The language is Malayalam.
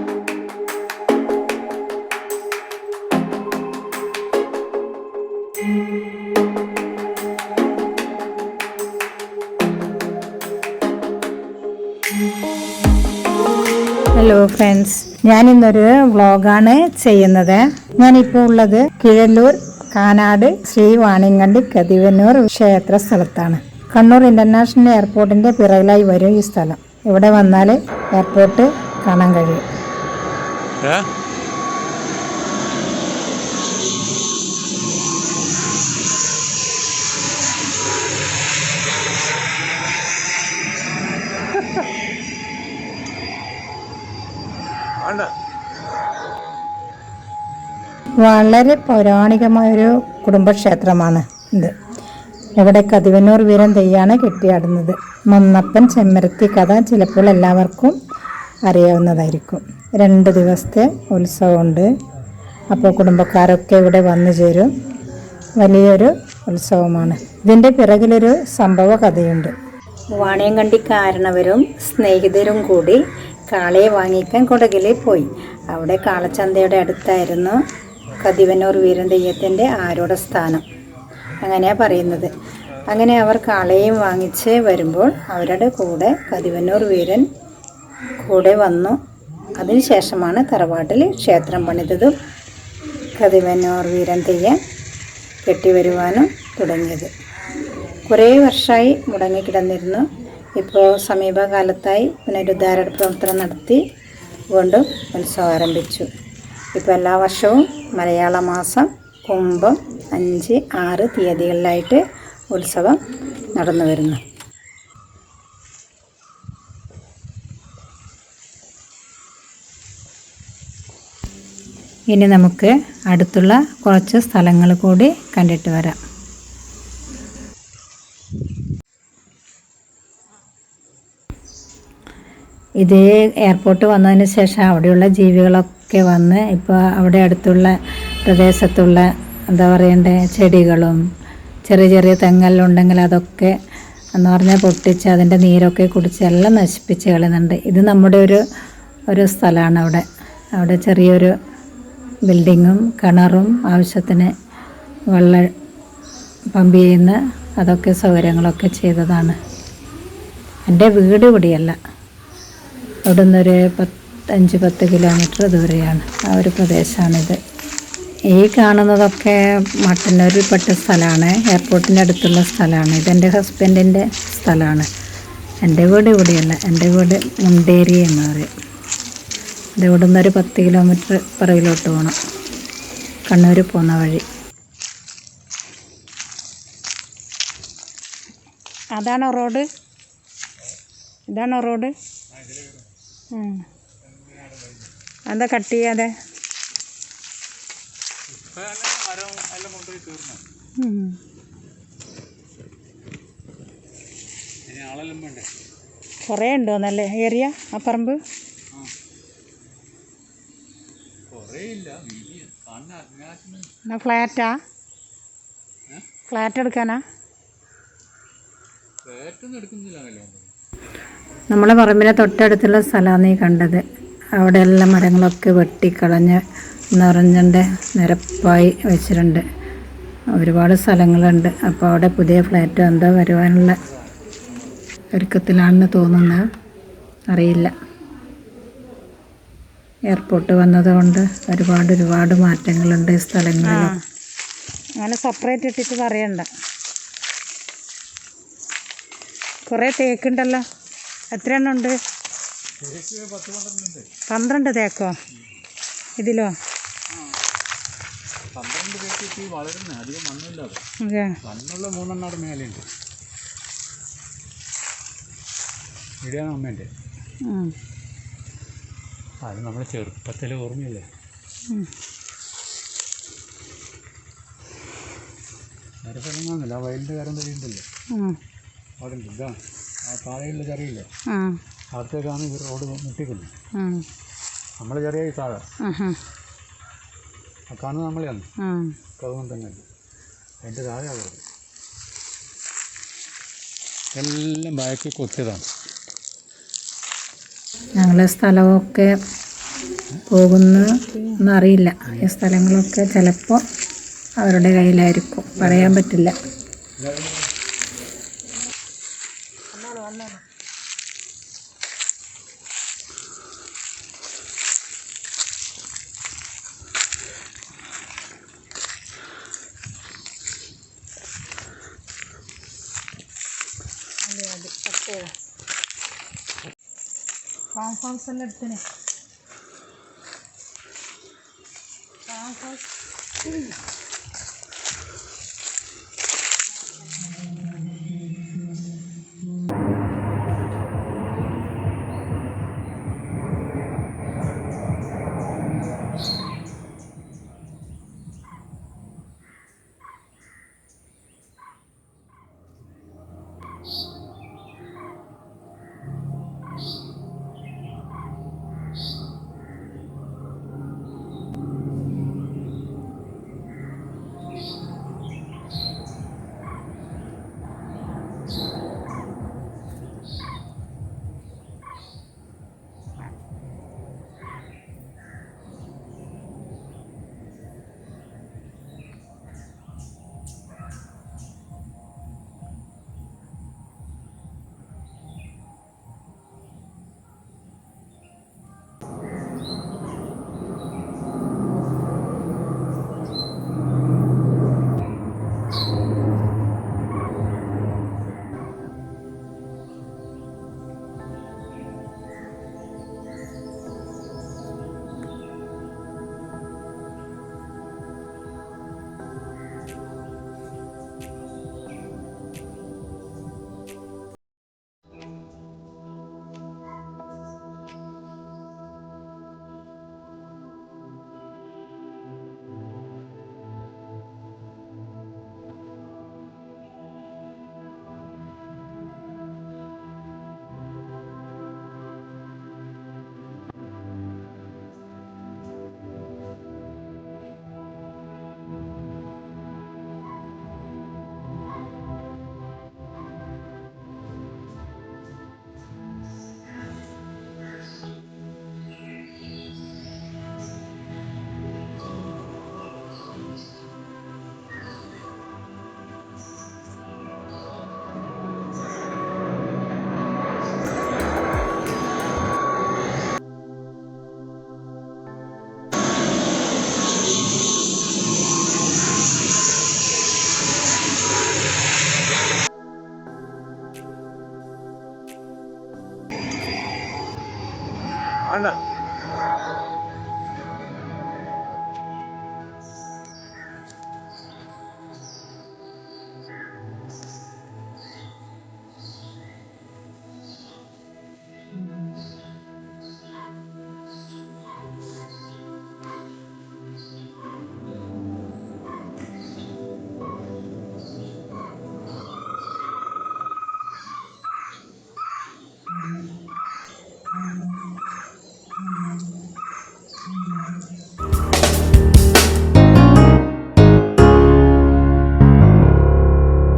ഹലോ ഫ്രണ്ട്സ്, ഞാനിന്നൊരു വ്ളോഗാണ് ചെയ്യുന്നത്. ഞാനിപ്പോൾ ഉള്ളത് കിഴല്ലൂർ കാനാട് ശ്രീ വാണിയങ്കണ്ടി കതിവന്നൂർ ക്ഷേത്ര സ്ഥലത്താണ്. കണ്ണൂർ ഇന്റർനാഷണൽ എയർപോർട്ടിന്റെ പിറകിലായി വരും ഈ സ്ഥലം. ഇവിടെ വന്നാൽ എയർപോർട്ട് കാണാൻ കഴിയും. വളരെ പൗരാണികമായൊരു കുടുംബക്ഷേത്രമാണ് ഇത്. ഇവിടെ കതിവന്നൂർ വീരൻ തെയ്യാണ് കെട്ടിയാടുന്നത്. മന്നപ്പൻ ചെമ്മരത്തി കഥ ചിലപ്പോൾ എല്ലാവർക്കും അറിയാവുന്നതായിരിക്കും. 2 ദിവസത്തെ ഉത്സവമുണ്ട്. അപ്പോൾ കുടുംബക്കാരൊക്കെ ഇവിടെ വന്നു ചേരും. വലിയൊരു ഉത്സവമാണ്. ഇതിൻ്റെ പിറകിലൊരു സംഭവ കഥയുണ്ട്. വാണിയങ്കണ്ടി കാരണവരും സ്നേഹിതരും കൂടി കാളയെ വാങ്ങിക്കാൻ കൊടകിൽ പോയി. അവിടെ കാളച്ചന്തയുടെ അടുത്തായിരുന്നു കതിവന്നൂർ വീരൻ തെയ്യത്തിൻ്റെ ആരൂഢ സ്ഥാനം, അങ്ങനെയാണ് പറയുന്നത്. അങ്ങനെ അവർ കാളയും വാങ്ങിച്ച് വരുമ്പോൾ അവരുടെ കൂടെ കതിവന്നൂർ വീരൻ കൂടെ വന്നു. അതിനുശേഷമാണ് തറവാട്ടിൽ ക്ഷേത്രം പണിതതും കതിവന്നൂർ വീരൻ തെയ്യം കെട്ടിവരുവാനും തുടങ്ങിയത്. കുറേ വർഷമായി മുടങ്ങിക്കിടന്നിരുന്നു. ഇപ്പോൾ സമീപകാലത്തായി പുനരുദ്ധാരണ പ്രവർത്തനം നടത്തി വീണ്ടും ഉത്സവം ആരംഭിച്ചു. ഇപ്പോൾ എല്ലാ വർഷവും മലയാള മാസം കുംഭം 5, 6 തീയതികളിലായിട്ട് ഉത്സവം നടന്നു വരുന്നു. ഇനി നമുക്ക് അടുത്തുള്ള കുറച്ച് സ്ഥലങ്ങൾ കൂടി കണ്ടിട്ട് വരാം. ഇത് എയർപോർട്ട് വന്നതിന് ശേഷം അവിടെയുള്ള ജീവികളൊക്കെ വന്ന് ഇപ്പോൾ അവിടെ അടുത്തുള്ള പ്രദേശത്തുള്ള എന്താ പറയണ്ടേ ചെടികളും ചെറിയ ചെറിയ തെങ്ങെല്ലാം അതൊക്കെ എന്ന് പറഞ്ഞാൽ പൊട്ടിച്ച് അതിൻ്റെ നീരൊക്കെ കുടിച്ച് എല്ലാം നശിപ്പിച്ച് കളയുന്നുണ്ട്. ഇത് നമ്മുടെ ഒരു സ്ഥലമാണ്. അവിടെ ചെറിയൊരു ബിൽഡിങ്ങും കിണറും ആവശ്യത്തിന് വെള്ളം പമ്പ് ചെയ്യുന്ന അതൊക്കെ സൗകര്യങ്ങളൊക്കെ ചെയ്തതാണ്. എൻ്റെ വീട് ഇവിടെയല്ല, അവിടെ നിന്നൊരു 5-10 കിലോമീറ്റർ ദൂരെയാണ്. ആ ഒരു പ്രദേശമാണിത്. ഈ കാണുന്നതൊക്കെ മട്ടന്നൂരിൽപ്പെട്ട സ്ഥലമാണ്, എയർപോർട്ടിൻ്റെ അടുത്തുള്ള സ്ഥലമാണ്. ഇതെൻ്റെ ഹസ്ബൻഡിൻ്റെ സ്ഥലമാണ്. എൻ്റെ വീട് ഇവിടെയല്ല, എൻ്റെ വീട് മുണ്ടേരി എന്ന് പറയും. ഇത് ഇവിടെ നിന്നൊരു 10 കിലോമീറ്റർ പിറകിലോട്ട് പോകണം, കണ്ണൂർ പോകുന്ന വഴി. അതാണോ റോഡ്? ഇതാണോ റോഡ്? എന്താ കട്ട് ചെയ്യാതെ? കുറേ ഉണ്ടോന്നല്ലേ ഏരിയ ആ പറമ്പ്? എന്നാ ഫ്ലാറ്റാ? ഫ്ലാറ്റ് എടുക്കാനാ? നമ്മളെ പറമ്പിനെ തൊട്ടടുത്തുള്ള സ്ഥലമാണ് ഈ കണ്ടത്. അവിടെ എല്ലാ മരങ്ങളൊക്കെ വെട്ടിക്കളഞ്ഞ് നിറഞ്ഞിട്ട് നിരപ്പായി വെച്ചിട്ടുണ്ട്. ഒരുപാട് സ്ഥലങ്ങളുണ്ട്. അപ്പോൾ അവിടെ പുതിയ ഫ്ലാറ്റ് എന്തോ വരുവാനുള്ള ഒരുക്കത്തിലാണെന്ന് തോന്നുന്നത്, അറിയില്ല. എയർപോർട്ട് വന്നതുകൊണ്ട് ഒരുപാട് മാറ്റങ്ങളുണ്ട് ഈ സ്ഥലങ്ങളിൽ. അങ്ങനെ സെപ്പറേറ്റ് ഇട്ടിട്ട് പറയണ്ട. കുറേ തേക്കുണ്ടല്ലോ. എത്ര എണ്ണം ഉണ്ട്? 12 തേക്കോ ഇതിലോ? 12 തേക്ക് വളരുന്ന അധികം മണ്ണില്ലാതെ. മണ്ണുള്ള 3 മേലുണ്ട്. ഇവിടെയാണ് അമ്മേൻ്റെ. അത് നമ്മുടെ ചെറുപ്പത്തിൽ ഓർമ്മയില്ലേ? നേരെ സ്ഥലങ്ങളൊന്നുമില്ല. ആ വയലിൻ്റെ കാര്യം കഴിയുണ്ടല്ലോ, അവിടെ ഉണ്ട്. ഇതാണ് ആ താഴെയുള്ള ചെറിയില്ലേ, അവിടത്തേക്കാണ് ഈ റോഡ് മുട്ടിക്കുന്നത്. നമ്മൾ ചെറിയ ഈ താഴെ ആ കാണുന്നത് നമ്മളെയാണ്, കവുങ്ങൻ തന്നെ. അതിൻ്റെ താഴെ ആകരുത്, എല്ലാം ബാക്കി കൊത്തിയതാണ്. ഞങ്ങളെ സ്ഥലമൊക്കെ പോകുന്ന എന്നറിയില്ല. ഈ സ്ഥലങ്ങളൊക്കെ ചിലപ്പോൾ അവരുടെ കയ്യിലായിരിക്കും, പറയാൻ പറ്റില്ല. ഫാം ഹൗസ് എല്ലാം എടുത്തിനെ. ഫാം ഹൗസ് വേണ്ട.